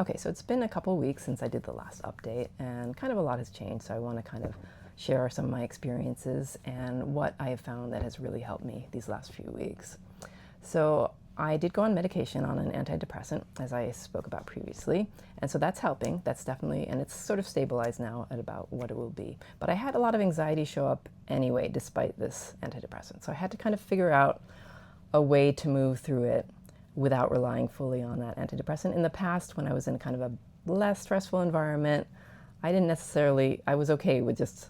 Okay, so it's been a couple weeks since I did the last update, and kind of a lot has changed. So I want to kind of share some of my experiences and what I have found that has really helped me these last few weeks. So I did go on medication on an antidepressant, as I spoke about previously, and so that's helping. That's definitely, and it's sort of stabilized now at about what it will be. But I had a lot of anxiety show up anyway, despite this antidepressant. So I had to kind of figure out a way to move through it without relying fully on that antidepressant. In the past, when I was in kind of a less stressful environment, I was okay with just,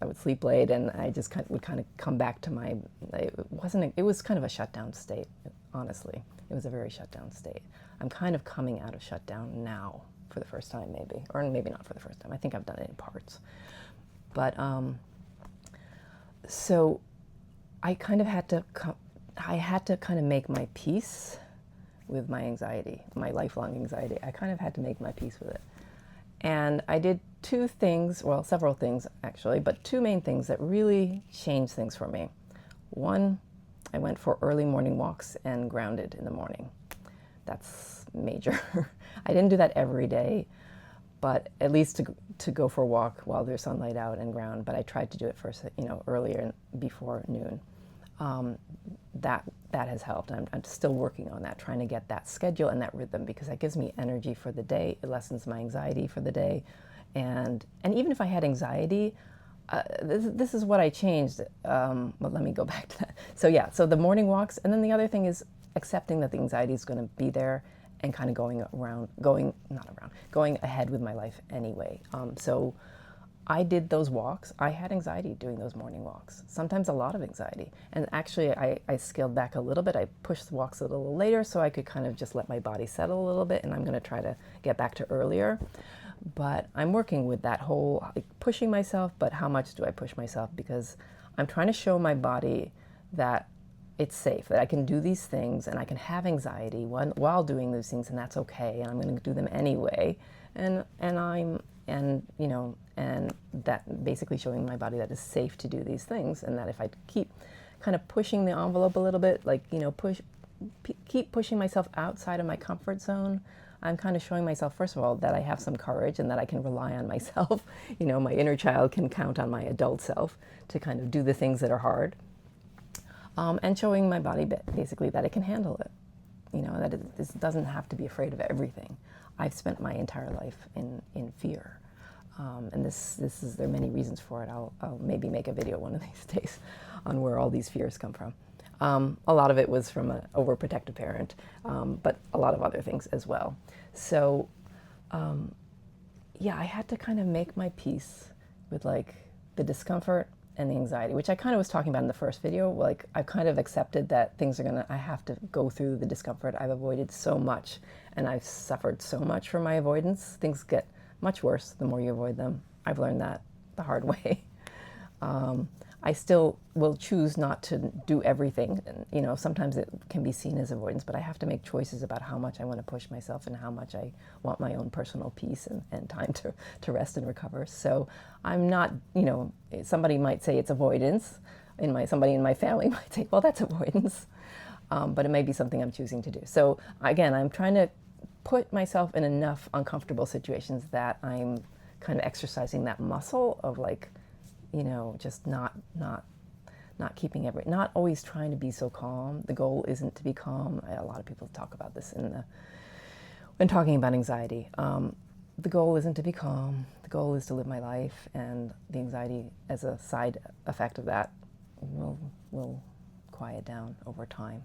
I would sleep late and I just would kind of come back to my, it was kind of a shutdown state, honestly. It was a very shutdown state. I'm kind of coming out of shutdown now for the first time maybe, or maybe not for the first time. I think I've done it in parts. But, so I kind of had to kind of make my peace with my anxiety, my lifelong anxiety. I kind of had to make my peace with it. And I did two things, well, several things actually, but two main things that really changed things for me. One, I went for early morning walks and grounded in the morning. That's major. I didn't do that every day, but at least to go for a walk while there's sunlight out and ground, but I tried to do it first, earlier before noon. That has helped. I'm still working on that, trying to get that schedule and that rhythm, because that gives me energy for the day. It lessens my anxiety for the day. And even if I had anxiety, this is what I changed. Well, let me go back to that. So the morning walks, and then the other thing is accepting that the anxiety is going to be there and kind of going ahead with my life anyway. So I did those walks. I had anxiety doing those morning walks, sometimes a lot of anxiety. And actually, I scaled back a little bit. I pushed the walks a little later so I could kind of just let my body settle a little bit, and I'm going to try to get back to earlier. But I'm working with that whole pushing myself, but how much do I push myself? Because I'm trying to show my body that it's safe, that I can do these things and I can have anxiety while doing those things, and that's okay, and I'm going to do them anyway. And that basically showing my body that it's safe to do these things, and that if I keep kind of pushing the envelope a little bit, keep pushing myself outside of my comfort zone, I'm kind of showing myself, first of all, that I have some courage and that I can rely on myself. My inner child can count on my adult self to kind of do the things that are hard, and showing my body basically that it can handle it. That it doesn't have to be afraid of everything. I've spent my entire life in fear. And there are many reasons for it. I'll maybe make a video one of these days on where all these fears come from. A lot of it was from an overprotective parent, but a lot of other things as well. So, I had to kind of make my peace with the discomfort and the anxiety, which I kind of was talking about in the first video. I've kind of accepted that I have to go through the discomfort. I've avoided so much, and I've suffered so much from my avoidance. Things get much worse the more you avoid them. I've learned that the hard way. I still will choose not to do everything. And, sometimes it can be seen as avoidance, but I have to make choices about how much I want to push myself and how much I want my own personal peace and time to rest and recover. So I'm not, somebody might say it's avoidance. Somebody in my family might say, well, that's avoidance. But it may be something I'm choosing to do. So again, I'm trying to put myself in enough uncomfortable situations that I'm kind of exercising that muscle of just not always trying to be so calm. The goal isn't to be calm. A lot of people talk about this when talking about anxiety. The goal isn't to be calm. The goal is to live my life, and the anxiety as a side effect of that will quiet down over time.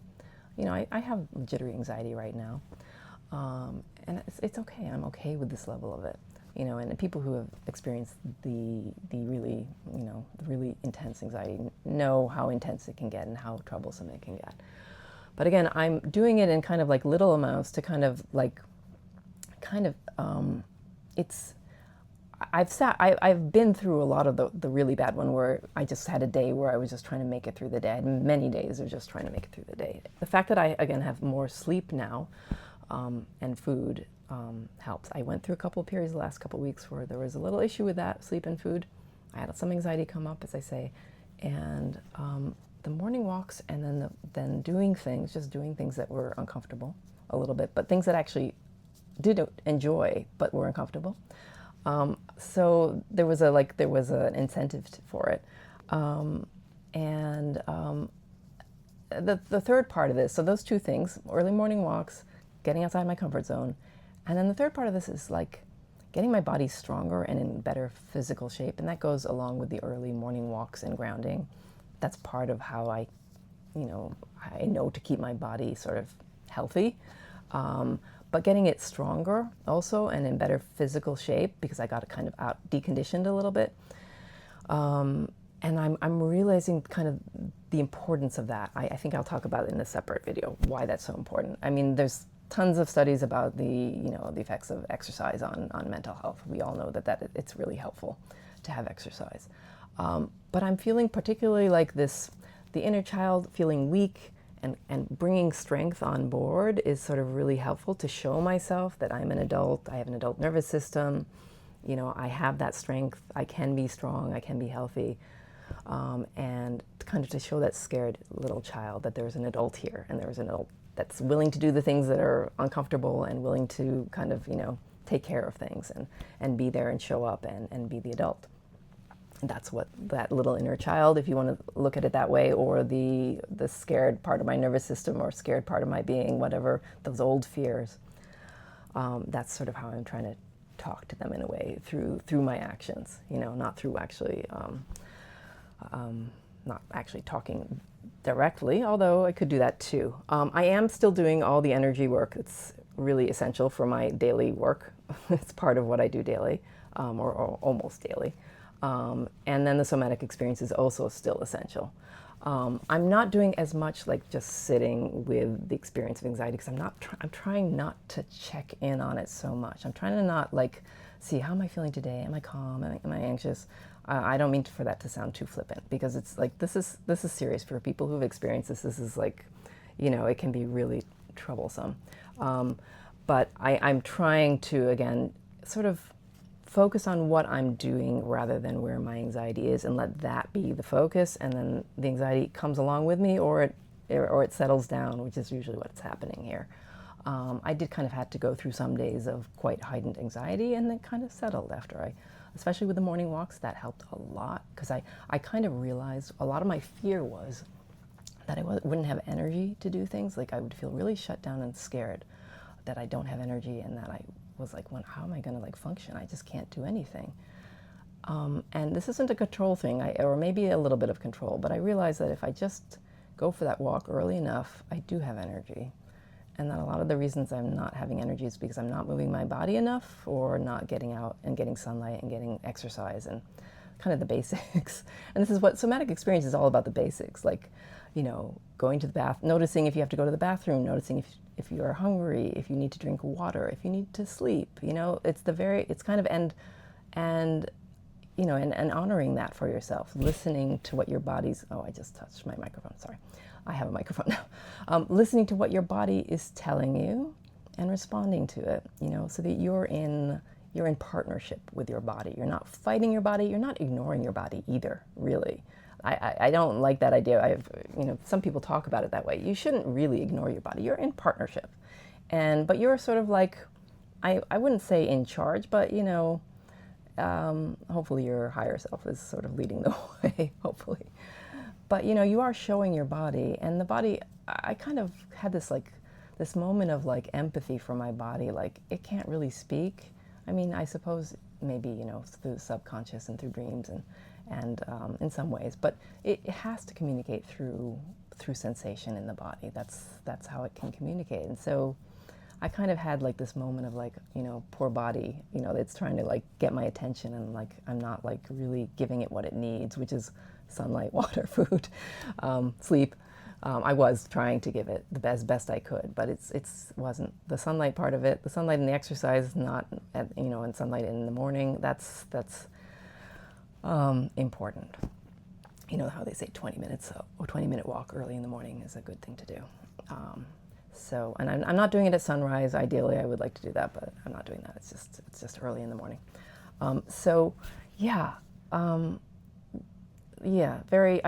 I have jittery anxiety right now. And it's okay. I'm okay with this level of it, and the people who have experienced the really intense anxiety know how intense it can get and how troublesome it can get. But again, I'm doing it in kind of little amounts to I've been through a lot of the really bad one where I just had a day where I was just trying to make it through the day. I had many days of just trying to make it through the day. The fact that I, again, have more sleep now, and food helps. I went through a couple of periods the last couple of weeks where there was a little issue with that, sleep and food. I had some anxiety come up, as I say, and the morning walks, and then doing things that were uncomfortable a little bit, but things that actually did enjoy, but were uncomfortable. So there was an incentive for it. And the third part of this, so those two things, early morning walks, getting outside my comfort zone. And then the third part of this is like getting my body stronger and in better physical shape. And that goes along with the early morning walks and grounding. That's part of how I know to keep my body sort of healthy. But getting it stronger also and in better physical shape, because I got kind of out deconditioned a little bit. And I'm realizing kind of the importance of that. I think I'll talk about it in a separate video, why that's so important. I mean, there's tons of studies about the effects of exercise on mental health. We all know that it's really helpful to have exercise. But I'm feeling particularly like this, the inner child feeling weak, and bringing strength on board is sort of really helpful to show myself that I'm an adult, I have an adult nervous system, I have that strength, I can be strong, I can be healthy, and kind of to show that scared little child that there's an adult here, and there's an adult that's willing to do the things that are uncomfortable and willing to kind of, take care of things and be there and show up and be the adult. And that's what that little inner child, if you want to look at it that way, or the scared part of my nervous system or scared part of my being, whatever, those old fears. That's sort of how I'm trying to talk to them in a way through my actions, not through actually, not actually talking directly, although I could do that too. I am still doing all the energy work. It's really essential for my daily work. It's part of what I do daily, or almost daily. And then the somatic experience is also still essential. I'm not doing as much like just sitting with the experience of anxiety, because I'm trying not to check in on it so much. I'm trying to not like see, how am I feeling today? Am I calm? Am I anxious? I don't mean for that to sound too flippant, because it's like this is serious for people who've experienced this. This is like, it can be really troublesome. But I'm trying to, again, sort of focus on what I'm doing rather than where my anxiety is, and let that be the focus, and then the anxiety comes along with me, or it settles down, which is usually what's happening here. I did kind of had to go through some days of quite heightened anxiety, and then kind of settled after especially with the morning walks, that helped a lot, because I kind of realized a lot of my fear was that I wouldn't have energy to do things. Like I would feel really shut down and scared that I don't have energy, and that I was like, how am I going to like function? I just can't do anything. And this isn't a control thing, or maybe a little bit of control, but I realized that if I just go for that walk early enough, I do have energy. And that a lot of the reasons I'm not having energy is because I'm not moving my body enough, or not getting out and getting sunlight and getting exercise and kind of the basics. And this is what somatic experience is all about, the basics, like, going to the bath, noticing if you have to go to the bathroom, noticing if you are hungry, if you need to drink water, if you need to sleep, it's kind of, and honoring that for yourself, listening to what your body's, I just touched my microphone, sorry. I have a microphone now. Listening to what your body is telling you and responding to it, so that you're in partnership with your body. You're not fighting your body. You're not ignoring your body either, really. I don't like that idea. Some people talk about it that way. You shouldn't really ignore your body. You're in partnership. But you're sort of like, I wouldn't say in charge, but, hopefully your higher self is sort of leading the way, hopefully. But, you are showing your body, and the body, I kind of had this moment of like empathy for my body. Like, it can't really speak. I mean, I suppose maybe, through the subconscious and through dreams and in some ways, but it has to communicate through sensation in the body. That's how it can communicate. And so I kind of had like this moment of like, poor body, it's trying to like get my attention, and like I'm not like really giving it what it needs, which is sunlight, water, food, sleep. I was trying to give it the best I could, but it wasn't the sunlight part of it. The sunlight and the exercise, not and sunlight in the morning. That's important. You know how they say 20 minutes or 20-minute walk early in the morning is a good thing to do. And I'm not doing it at sunrise. Ideally, I would like to do that, but I'm not doing that. It's just early in the morning. I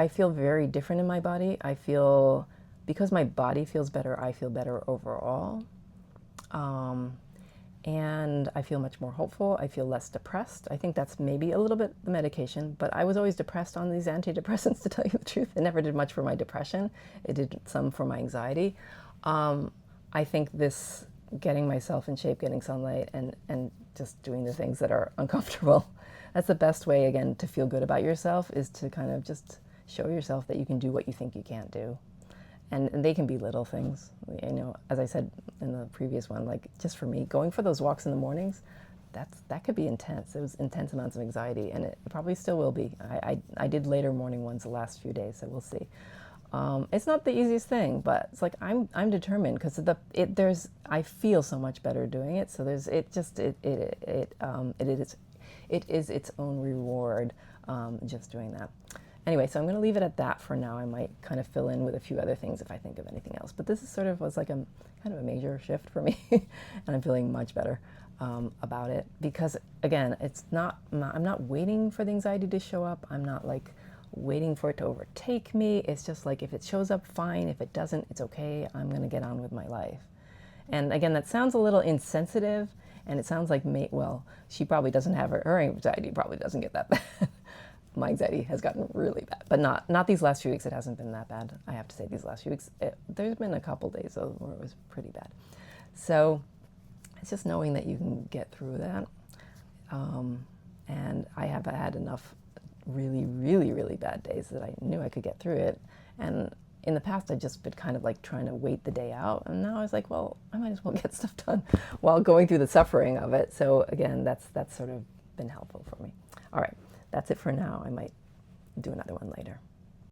feel very different in my body. I feel, because my body feels better, I feel better overall. and I feel much more hopeful. I feel less depressed. I think that's maybe a little bit the medication, but I was always depressed on these antidepressants, to tell you the truth. It never did much for my depression. It did some for my anxiety. I think this getting myself in shape, getting sunlight, and just doing the things that are uncomfortable, that's the best way, again, to feel good about yourself, is to kind of just show yourself that you can do what you think you can't do. And they can be little things. You know, as I said in the previous one, like just for me, going for those walks in the mornings, that could be intense. It was intense amounts of anxiety, and it probably still will be. I did later morning ones the last few days, so we'll see. It's not the easiest thing, but it's like I'm determined, because I feel so much better doing it. So it is its own reward, just doing that. Anyway, so I'm going to leave it at that for now. I might kind of fill in with a few other things if I think of anything else. But this is was like kind of a major shift for me, and I'm feeling much better about it, because again, I'm not waiting for the anxiety to show up. I'm not like waiting for it to overtake me. It's just like, if it shows up, fine. If it doesn't, it's okay. I'm going to get on with my life. And again, that sounds a little insensitive, and it sounds like, well, she probably doesn't have her anxiety probably doesn't get that bad. My anxiety has gotten really bad, but not these last few weeks. It hasn't been that bad. I have to say, these last few weeks, there's been a couple days though where it was pretty bad. So it's just knowing that you can get through that. And I have had enough really, really, really bad days that I knew I could get through it. And in the past, I'd just been kind of like trying to wait the day out. And now I was like, well, I might as well get stuff done while going through the suffering of it. So again, that's sort of been helpful for me. All right. That's it for now. I might do another one later.